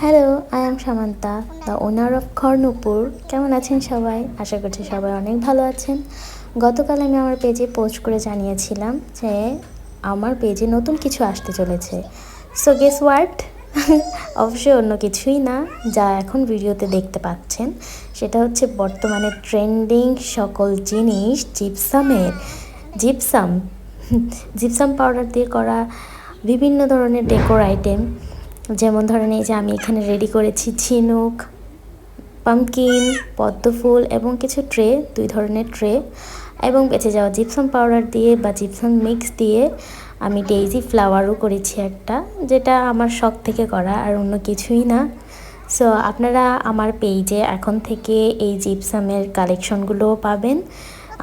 Hello, I am Samantha, the owner of Kharanpur. কেমন আছেন সবাই? আশা করছি সবাই অনেক ভালো আছেন। গতকাল আমি আমার পেজে পোস্ট করে জানিয়েছিলাম যে আমার পেজে নতুন কিছু আসতে চলেছে। So guess what? অবশ্যই অন্য কিছুই না, যা এখন ভিডিওতে দেখতে পাচ্ছেন সেটা হচ্ছে বর্তমানে ট্রেন্ডিং সকল জিনিস জিপসাম জিপসাম পাউডার দিয়ে করা বিভিন্ন ধরনের ডেকোর আইটেম। যেমন ধরেন এই যে আমি এখানে রেডি করেছি ঝিনুক, পামকিন, পদ্মফুল এবং কিছু ট্রে, 2 ধরনের ট্রে, এবং বেঁচে যাওয়া জিপসাম পাউডার দিয়ে বা জিপসাম মিক্স দিয়ে আমি ডেইজি ফ্লাওয়ারও করেছি একটা, যেটা আমার শখ থেকে করা আর অন্য কিছুই না। সো আপনারা আমার পেজে এখন থেকে এই জিপসামের কালেকশনগুলোও পাবেন।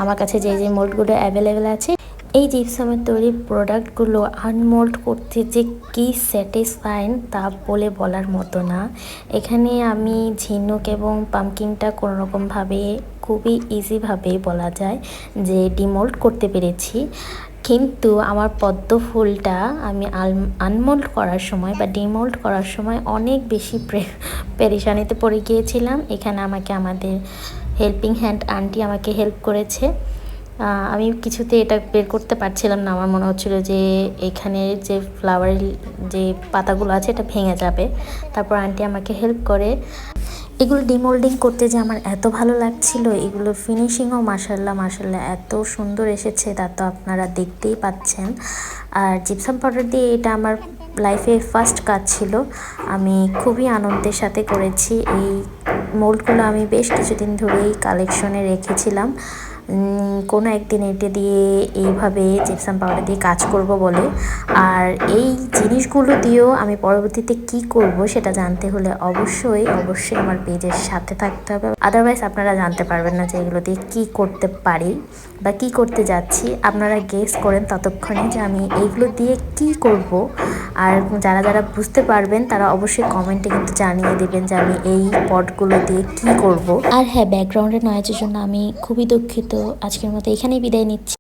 আমার কাছে যে মোল্ডগুলো অ্যাভেলেবেল আছে, এই জিপসামের তৈরি প্রোডাক্টগুলো আনমোল্ড করতে যে কী স্যাটিসফাইং তা বলে বলার মতো না। এখানে আমি ঝিনুক এবং পামকিনটা কোনোরকমভাবে খুবই ইজিভাবেই বলা যায় যে ডিমোল্ড করতে পেরেছি, কিন্তু আমার পদ্ম ফুলটা আমি আনমোল্ড করার সময় বা ডিমোল্ড করার সময় অনেক বেশি পেরেশানিতে পড়ে গিয়েছিলাম। এখানে আমাকে আমাদের হেল্পিং হ্যান্ড আন্টি আমাকে হেল্প করেছে। আমি কিছুতে এটা বের করতে পারছিলাম না। আমার মনে হচ্ছিল যে এখানে যে ফ্লাওয়ারের যে পাতাগুলো আছে এটা ভেঙে যাবে। তারপর আন্টি আমাকে হেল্প করে। এগুলো ডিমোল্ডিং করতে যে আমার এত ভালো লাগছিল, এগুলো ফিনিশিংও মাশাল্লাহ এত সুন্দর এসেছে, তা তো আপনারা দেখতেই পাচ্ছেন। আর জিপসাম পাউডার দিয়ে এটা আমার লাইফে ফার্স্ট কাজ ছিল। আমি খুবই আনন্দের সাথে করেছি। এই মোল্ডগুলো আমি বেশ কিছুদিন ধরেই কালেকশনে রেখেছিলাম, কোনো একদিন এটা দিয়ে এইভাবে জিপসাম পাউডার দিয়ে কাজ করব বলে। আর এই জিনিসগুলো দিয়েও আমি পরবর্তীতে কি করব সেটা জানতে হলে অবশ্যই আমার পেজের সাথে থাকতে হবে। আদারওয়াইজ আপনারা জানতে পারবেন না যে এগুলো দিয়ে কী করতে পারি বা কী করতে যাচ্ছি। আপনারা গেস করেন ততক্ষণে যে আমি এইগুলো দিয়ে কি করব। আর যারা বুঝতে পারবেন তারা অবশ্যই কমেন্টে কিন্তু জানিয়ে দেবেন যে আমি এই পটগুলো দিয়ে কি করব। আর হ্যাঁ, ব্যাকগ্রাউন্ডের নয়েজের জন্য আমি খুবই দুঃখিত। আজকের মতো এখানেই বিদায় নিচ্ছি।